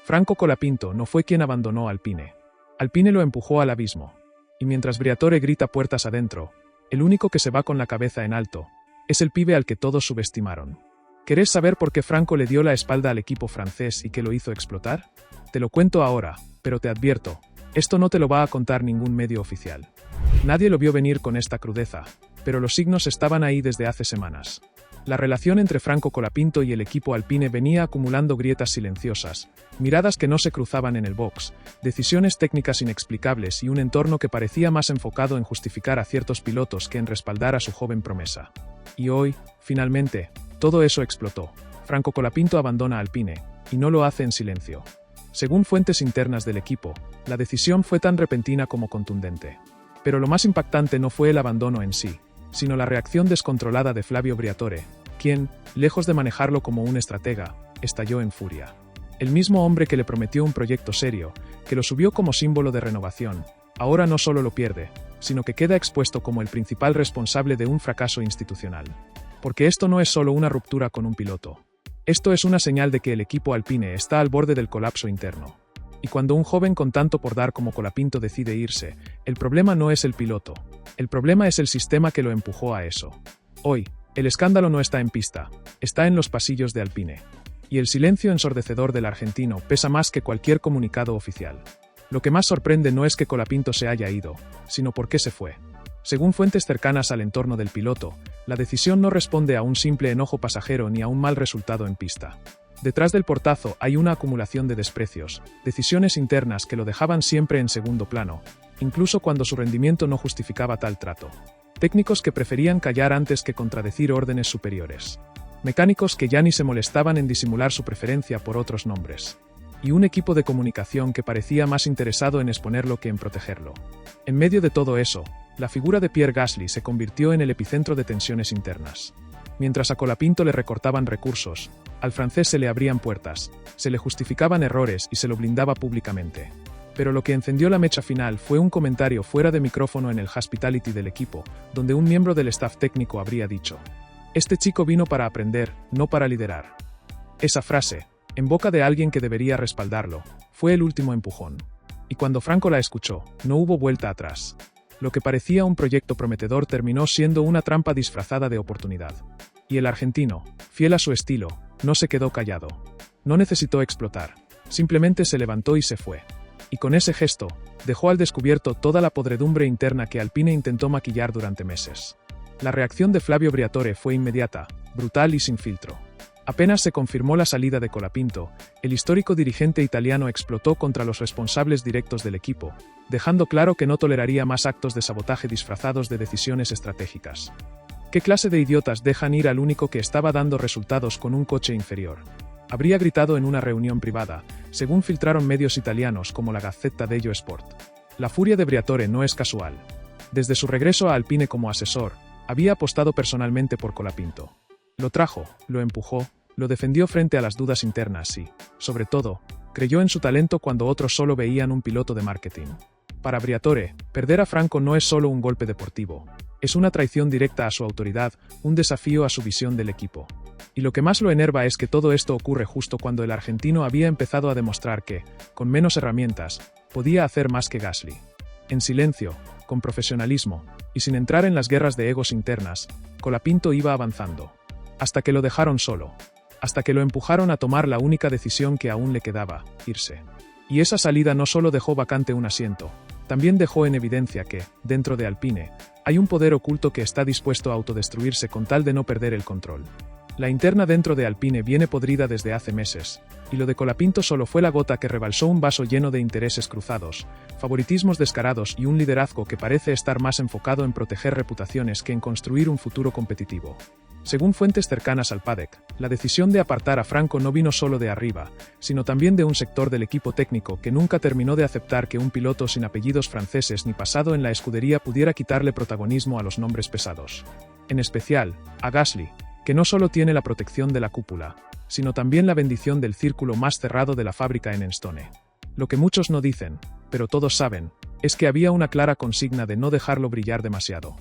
Franco Colapinto no fue quien abandonó Alpine. Alpine lo empujó al abismo. Y mientras Briatore grita puertas adentro, el único que se va con la cabeza en alto es el pibe al que todos subestimaron. ¿Querés saber por qué Franco le dio la espalda al equipo francés y qué lo hizo explotar? Te lo cuento ahora, pero te advierto, esto no te lo va a contar ningún medio oficial. Nadie lo vio venir con esta crudeza, pero los signos estaban ahí desde hace semanas. La relación entre Franco Colapinto y el equipo Alpine venía acumulando grietas silenciosas, miradas que no se cruzaban en el box, decisiones técnicas inexplicables y un entorno que parecía más enfocado en justificar a ciertos pilotos que en respaldar a su joven promesa. Y hoy, finalmente, todo eso explotó. Franco Colapinto abandona Alpine, y no lo hace en silencio. Según fuentes internas del equipo, la decisión fue tan repentina como contundente. Pero lo más impactante no fue el abandono en sí, sino la reacción descontrolada de Flavio Briatore, quien, lejos de manejarlo como un estratega, estalló en furia. El mismo hombre que le prometió un proyecto serio, que lo subió como símbolo de renovación, ahora no solo lo pierde, sino que queda expuesto como el principal responsable de un fracaso institucional. Porque esto no es solo una ruptura con un piloto. Esto es una señal de que el equipo Alpine está al borde del colapso interno. Y cuando un joven con tanto por dar como Colapinto decide irse, el problema no es el piloto. El problema es el sistema que lo empujó a eso. Hoy, el escándalo no está en pista, está en los pasillos de Alpine. Y el silencio ensordecedor del argentino pesa más que cualquier comunicado oficial. Lo que más sorprende no es que Colapinto se haya ido, sino por qué se fue. Según fuentes cercanas al entorno del piloto, la decisión no responde a un simple enojo pasajero ni a un mal resultado en pista. Detrás del portazo hay una acumulación de desprecios, decisiones internas que lo dejaban siempre en segundo plano, incluso cuando su rendimiento no justificaba tal trato. Técnicos que preferían callar antes que contradecir órdenes superiores. Mecánicos que ya ni se molestaban en disimular su preferencia por otros nombres. Y un equipo de comunicación que parecía más interesado en exponerlo que en protegerlo. En medio de todo eso, la figura de Pierre Gasly se convirtió en el epicentro de tensiones internas. Mientras a Colapinto le recortaban recursos, al francés se le abrían puertas, se le justificaban errores y se lo blindaba públicamente. Pero lo que encendió la mecha final fue un comentario fuera de micrófono en el hospitality del equipo, donde un miembro del staff técnico habría dicho: "Este chico vino para aprender, no para liderar". Esa frase, en boca de alguien que debería respaldarlo, fue el último empujón. Y cuando Franco la escuchó, no hubo vuelta atrás. Lo que parecía un proyecto prometedor terminó siendo una trampa disfrazada de oportunidad. Y el argentino, fiel a su estilo, no se quedó callado. No necesitó explotar, simplemente se levantó y se fue. Y con ese gesto, dejó al descubierto toda la podredumbre interna que Alpine intentó maquillar durante meses. La reacción de Flavio Briatore fue inmediata, brutal y sin filtro. Apenas se confirmó la salida de Colapinto, el histórico dirigente italiano explotó contra los responsables directos del equipo, dejando claro que no toleraría más actos de sabotaje disfrazados de decisiones estratégicas. ¿Qué clase de idiotas dejan ir al único que estaba dando resultados con un coche inferior? Habría gritado en una reunión privada, según filtraron medios italianos como la Gazzetta dello Sport. La furia de Briatore no es casual. Desde su regreso a Alpine como asesor, había apostado personalmente por Colapinto. Lo trajo, lo empujó, lo defendió frente a las dudas internas y, sobre todo, creyó en su talento cuando otros solo veían un piloto de marketing. Para Briatore, perder a Franco no es solo un golpe deportivo, es una traición directa a su autoridad, un desafío a su visión del equipo. Y lo que más lo enerva es que todo esto ocurre justo cuando el argentino había empezado a demostrar que, con menos herramientas, podía hacer más que Gasly. En silencio, con profesionalismo, y sin entrar en las guerras de egos internas, Colapinto iba avanzando. Hasta que lo dejaron solo. Hasta que lo empujaron a tomar la única decisión que aún le quedaba, irse. Y esa salida no solo dejó vacante un asiento, también dejó en evidencia que, dentro de Alpine, hay un poder oculto que está dispuesto a autodestruirse con tal de no perder el control. La interna dentro de Alpine viene podrida desde hace meses, y lo de Colapinto solo fue la gota que rebalsó un vaso lleno de intereses cruzados, favoritismos descarados y un liderazgo que parece estar más enfocado en proteger reputaciones que en construir un futuro competitivo. Según fuentes cercanas al paddock, la decisión de apartar a Franco no vino solo de arriba, sino también de un sector del equipo técnico que nunca terminó de aceptar que un piloto sin apellidos franceses ni pasado en la escudería pudiera quitarle protagonismo a los nombres pesados. En especial, a Gasly, que no solo tiene la protección de la cúpula, sino también la bendición del círculo más cerrado de la fábrica en Enstone. Lo que muchos no dicen, pero todos saben, es que había una clara consigna de no dejarlo brillar demasiado.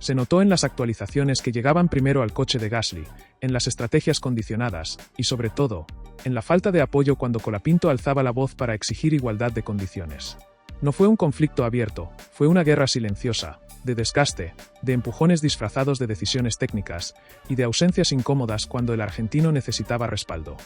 Se notó en las actualizaciones que llegaban primero al coche de Gasly, en las estrategias condicionadas, y sobre todo, en la falta de apoyo cuando Colapinto alzaba la voz para exigir igualdad de condiciones. No fue un conflicto abierto, fue una guerra silenciosa, de desgaste, de empujones disfrazados de decisiones técnicas y de ausencias incómodas cuando el argentino necesitaba respaldo.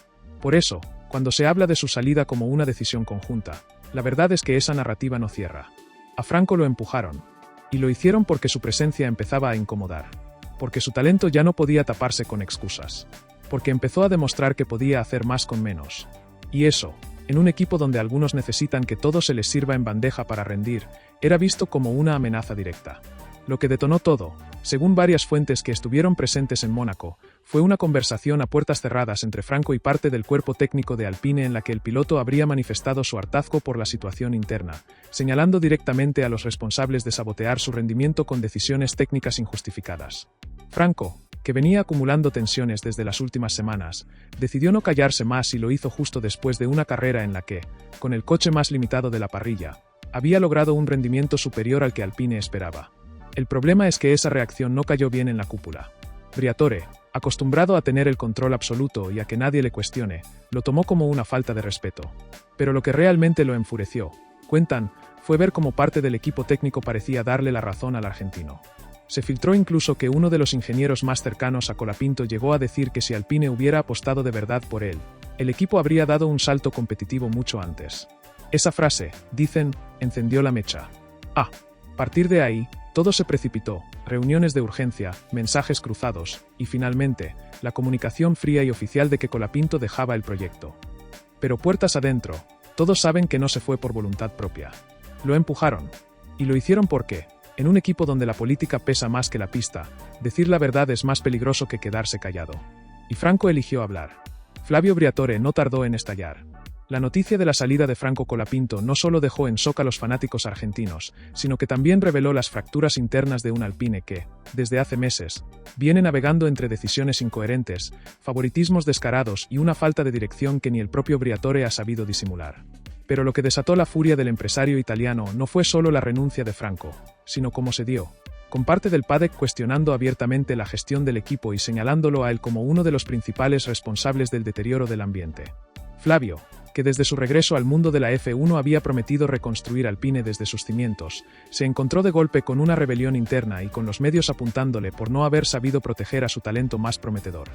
Por eso, cuando se habla de su salida como una decisión conjunta, la verdad es que esa narrativa no cierra. A Franco lo empujaron, y lo hicieron porque su presencia empezaba a incomodar, porque su talento ya no podía taparse con excusas, porque empezó a demostrar que podía hacer más con menos. Y eso, en un equipo donde algunos necesitan que todo se les sirva en bandeja para rendir, era visto como una amenaza directa. Lo que detonó todo, según varias fuentes que estuvieron presentes en Mónaco, fue una conversación a puertas cerradas entre Franco y parte del cuerpo técnico de Alpine en la que el piloto habría manifestado su hartazgo por la situación interna, señalando directamente a los responsables de sabotear su rendimiento con decisiones técnicas injustificadas. Franco, que venía acumulando tensiones desde las últimas semanas, decidió no callarse más y lo hizo justo después de una carrera en la que, con el coche más limitado de la parrilla, había logrado un rendimiento superior al que Alpine esperaba. El problema es que esa reacción no cayó bien en la cúpula. Briatore, acostumbrado a tener el control absoluto y a que nadie le cuestione, lo tomó como una falta de respeto. Pero lo que realmente lo enfureció, cuentan, fue ver cómo parte del equipo técnico parecía darle la razón al argentino. Se filtró incluso que uno de los ingenieros más cercanos a Colapinto llegó a decir que si Alpine hubiera apostado de verdad por él, el equipo habría dado un salto competitivo mucho antes. Esa frase, dicen, encendió la mecha. A partir de ahí, todo se precipitó, reuniones de urgencia, mensajes cruzados, y finalmente, la comunicación fría y oficial de que Colapinto dejaba el proyecto. Pero puertas adentro, todos saben que no se fue por voluntad propia. Lo empujaron. Y lo hicieron porque, en un equipo donde la política pesa más que la pista, decir la verdad es más peligroso que quedarse callado. Y Franco eligió hablar. Flavio Briatore no tardó en estallar. La noticia de la salida de Franco Colapinto no solo dejó en shock a los fanáticos argentinos, sino que también reveló las fracturas internas de un Alpine que, desde hace meses, viene navegando entre decisiones incoherentes, favoritismos descarados y una falta de dirección que ni el propio Briatore ha sabido disimular. Pero lo que desató la furia del empresario italiano no fue solo la renuncia de Franco, sino cómo se dio, con parte del paddock cuestionando abiertamente la gestión del equipo y señalándolo a él como uno de los principales responsables del deterioro del ambiente. Flavio, que desde su regreso al mundo de la F1 había prometido reconstruir Alpine desde sus cimientos, se encontró de golpe con una rebelión interna y con los medios apuntándole por no haber sabido proteger a su talento más prometedor.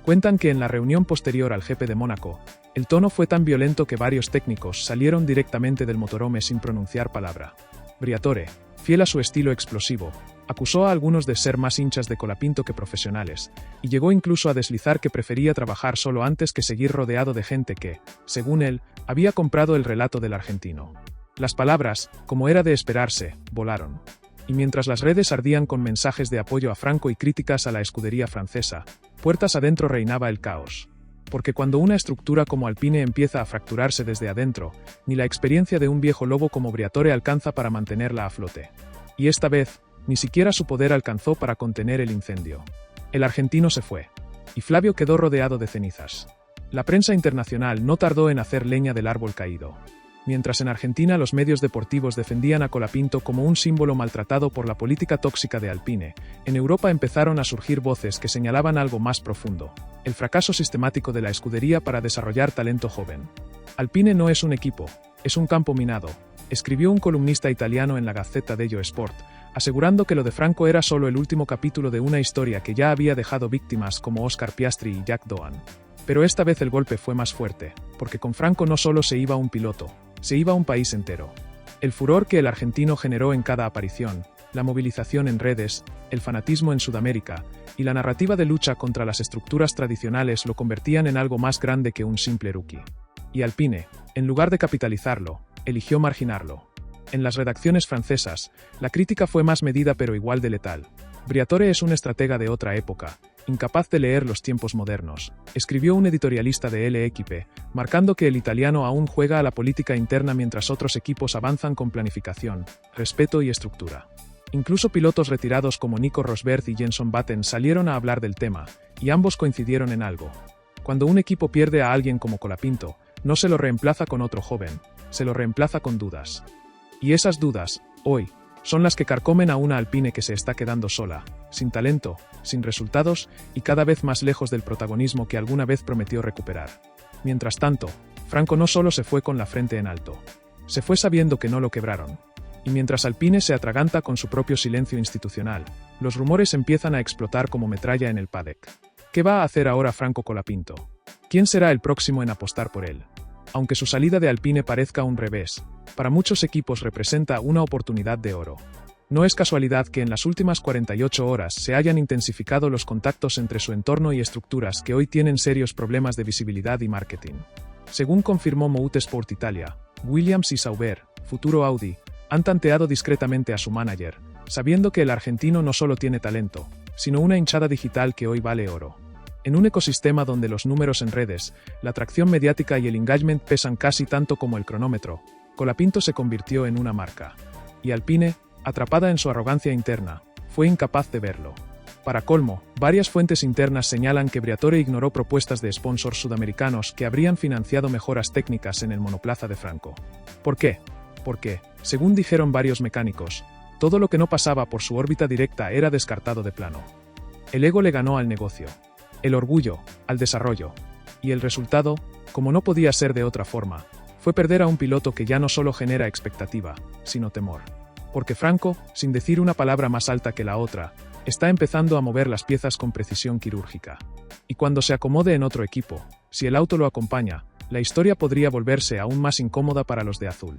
Cuentan que en la reunión posterior al GP de Mónaco, el tono fue tan violento que varios técnicos salieron directamente del motorhome sin pronunciar palabra. Briatore, fiel a su estilo explosivo, acusó a algunos de ser más hinchas de Colapinto que profesionales, y llegó incluso a deslizar que prefería trabajar solo antes que seguir rodeado de gente que, según él, había comprado el relato del argentino. Las palabras, como era de esperarse, volaron. Y mientras las redes ardían con mensajes de apoyo a Franco y críticas a la escudería francesa, puertas adentro reinaba el caos. Porque cuando una estructura como Alpine empieza a fracturarse desde adentro, ni la experiencia de un viejo lobo como Briatore alcanza para mantenerla a flote. Y esta vez, ni siquiera su poder alcanzó para contener el incendio. El argentino se fue. Y Flavio quedó rodeado de cenizas. La prensa internacional no tardó en hacer leña del árbol caído. Mientras en Argentina los medios deportivos defendían a Colapinto como un símbolo maltratado por la política tóxica de Alpine, en Europa empezaron a surgir voces que señalaban algo más profundo: el fracaso sistemático de la escudería para desarrollar talento joven. Alpine no es un equipo, es un campo minado, escribió un columnista italiano en la Gazzetta dello Sport, asegurando que lo de Franco era solo el último capítulo de una historia que ya había dejado víctimas como Oscar Piastri y Jack Doohan. Pero esta vez el golpe fue más fuerte, porque con Franco no solo se iba un piloto, se iba un país entero. El furor que el argentino generó en cada aparición, la movilización en redes, el fanatismo en Sudamérica, y la narrativa de lucha contra las estructuras tradicionales lo convertían en algo más grande que un simple rookie. Y Alpine, en lugar de capitalizarlo, eligió marginarlo. En las redacciones francesas, la crítica fue más medida pero igual de letal. Briatore es un estratega de otra época, incapaz de leer los tiempos modernos, escribió un editorialista de L'Équipe, marcando que el italiano aún juega a la política interna mientras otros equipos avanzan con planificación, respeto y estructura. Incluso pilotos retirados como Nico Rosberg y Jenson Button salieron a hablar del tema, y ambos coincidieron en algo. Cuando un equipo pierde a alguien como Colapinto, no se lo reemplaza con otro joven, se lo reemplaza con dudas. Y esas dudas, hoy, son las que carcomen a una Alpine que se está quedando sola, sin talento, sin resultados y cada vez más lejos del protagonismo que alguna vez prometió recuperar. Mientras tanto, Franco no solo se fue con la frente en alto. Se fue sabiendo que no lo quebraron. Y mientras Alpine se atraganta con su propio silencio institucional, los rumores empiezan a explotar como metralla en el paddock. ¿Qué va a hacer ahora Franco Colapinto? ¿Quién será el próximo en apostar por él? Aunque su salida de Alpine parezca un revés, para muchos equipos representa una oportunidad de oro. No es casualidad que en las últimas 48 horas se hayan intensificado los contactos entre su entorno y estructuras que hoy tienen serios problemas de visibilidad y marketing. Según confirmó Motorsport Italia, Williams y Sauber, futuro Audi, han tanteado discretamente a su manager, sabiendo que el argentino no solo tiene talento, sino una hinchada digital que hoy vale oro. En un ecosistema donde los números en redes, la atracción mediática y el engagement pesan casi tanto como el cronómetro, Colapinto se convirtió en una marca. Y Alpine, atrapada en su arrogancia interna, fue incapaz de verlo. Para colmo, varias fuentes internas señalan que Briatore ignoró propuestas de sponsors sudamericanos que habrían financiado mejoras técnicas en el monoplaza de Franco. ¿Por qué? Porque, según dijeron varios mecánicos, todo lo que no pasaba por su órbita directa era descartado de plano. El ego le ganó al negocio, el orgullo, al desarrollo. Y el resultado, como no podía ser de otra forma, fue perder a un piloto que ya no solo genera expectativa, sino temor. Porque Franco, sin decir una palabra más alta que la otra, está empezando a mover las piezas con precisión quirúrgica. Y cuando se acomode en otro equipo, si el auto lo acompaña, la historia podría volverse aún más incómoda para los de azul.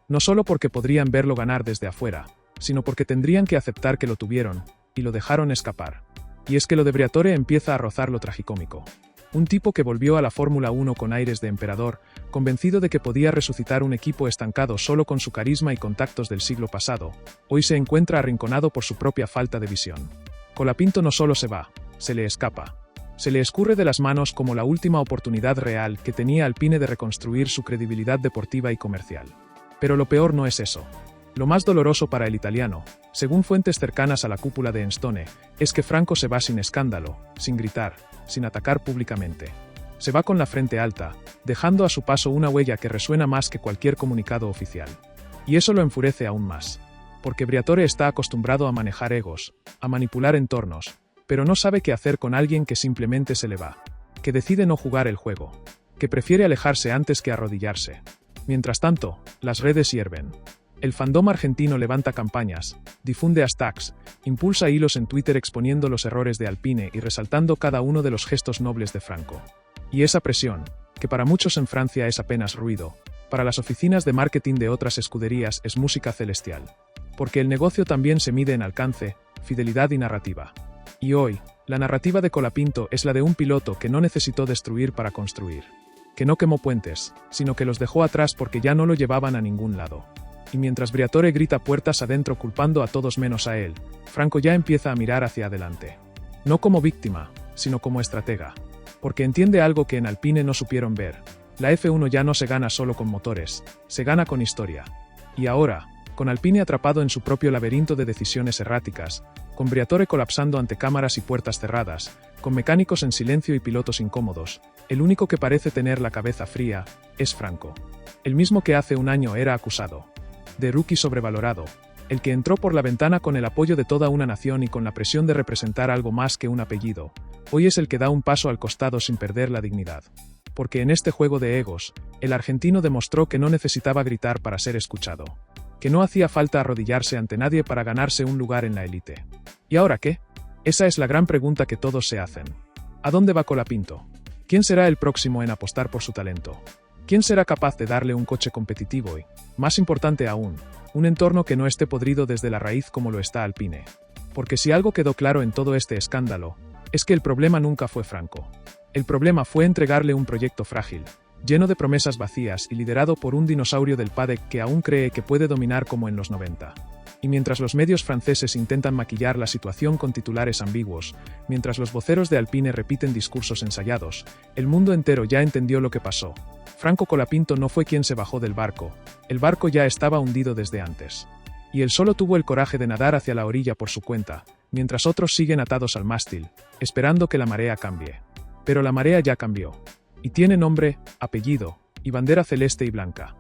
No solo porque podrían verlo ganar desde afuera, sino porque tendrían que aceptar que lo tuvieron, y lo dejaron escapar. Y es que lo de Briatore empieza a rozar lo tragicómico. Un tipo que volvió a la Fórmula 1 con aires de emperador, convencido de que podía resucitar un equipo estancado solo con su carisma y contactos del siglo pasado, hoy se encuentra arrinconado por su propia falta de visión. Colapinto no solo se va, se le escapa. Se le escurre de las manos como la última oportunidad real que tenía Alpine de reconstruir su credibilidad deportiva y comercial. Pero lo peor no es eso. Lo más doloroso para el italiano, según fuentes cercanas a la cúpula de Enstone, es que Franco se va sin escándalo, sin gritar, sin atacar públicamente. Se va con la frente alta, dejando a su paso una huella que resuena más que cualquier comunicado oficial. Y eso lo enfurece aún más. Porque Briatore está acostumbrado a manejar egos, a manipular entornos, pero no sabe qué hacer con alguien que simplemente se le va, que decide no jugar el juego, que prefiere alejarse antes que arrodillarse. Mientras tanto, las redes hierven. El fandom argentino levanta campañas, difunde hashtags, impulsa hilos en Twitter exponiendo los errores de Alpine y resaltando cada uno de los gestos nobles de Franco. Y esa presión, que para muchos en Francia es apenas ruido, para las oficinas de marketing de otras escuderías es música celestial. Porque el negocio también se mide en alcance, fidelidad y narrativa. Y hoy, la narrativa de Colapinto es la de un piloto que no necesitó destruir para construir. Que no quemó puentes, sino que los dejó atrás porque ya no lo llevaban a ningún lado. Y mientras Briatore grita puertas adentro culpando a todos menos a él, Franco ya empieza a mirar hacia adelante. No como víctima, sino como estratega. Porque entiende algo que en Alpine no supieron ver. La F1 ya no se gana solo con motores, se gana con historia. Y ahora, con Alpine atrapado en su propio laberinto de decisiones erráticas, con Briatore colapsando ante cámaras y puertas cerradas, con mecánicos en silencio y pilotos incómodos, el único que parece tener la cabeza fría es Franco. El mismo que hace un año era acusado de rookie sobrevalorado, el que entró por la ventana con el apoyo de toda una nación y con la presión de representar algo más que un apellido, hoy es el que da un paso al costado sin perder la dignidad. Porque en este juego de egos, el argentino demostró que no necesitaba gritar para ser escuchado, que no hacía falta arrodillarse ante nadie para ganarse un lugar en la élite. ¿Y ahora qué? Esa es la gran pregunta que todos se hacen. ¿A dónde va Colapinto? ¿Quién será el próximo en apostar por su talento? ¿Quién será capaz de darle un coche competitivo y, más importante aún, un entorno que no esté podrido desde la raíz como lo está Alpine? Porque si algo quedó claro en todo este escándalo, es que el problema nunca fue Franco. El problema fue entregarle un proyecto frágil, lleno de promesas vacías y liderado por un dinosaurio del paddock que aún cree que puede dominar como en los 90. Y mientras los medios franceses intentan maquillar la situación con titulares ambiguos, mientras los voceros de Alpine repiten discursos ensayados, el mundo entero ya entendió lo que pasó. Franco Colapinto no fue quien se bajó del barco, el barco ya estaba hundido desde antes. Y él solo tuvo el coraje de nadar hacia la orilla por su cuenta, mientras otros siguen atados al mástil, esperando que la marea cambie. Pero la marea ya cambió. Y tiene nombre, apellido, y bandera celeste y blanca.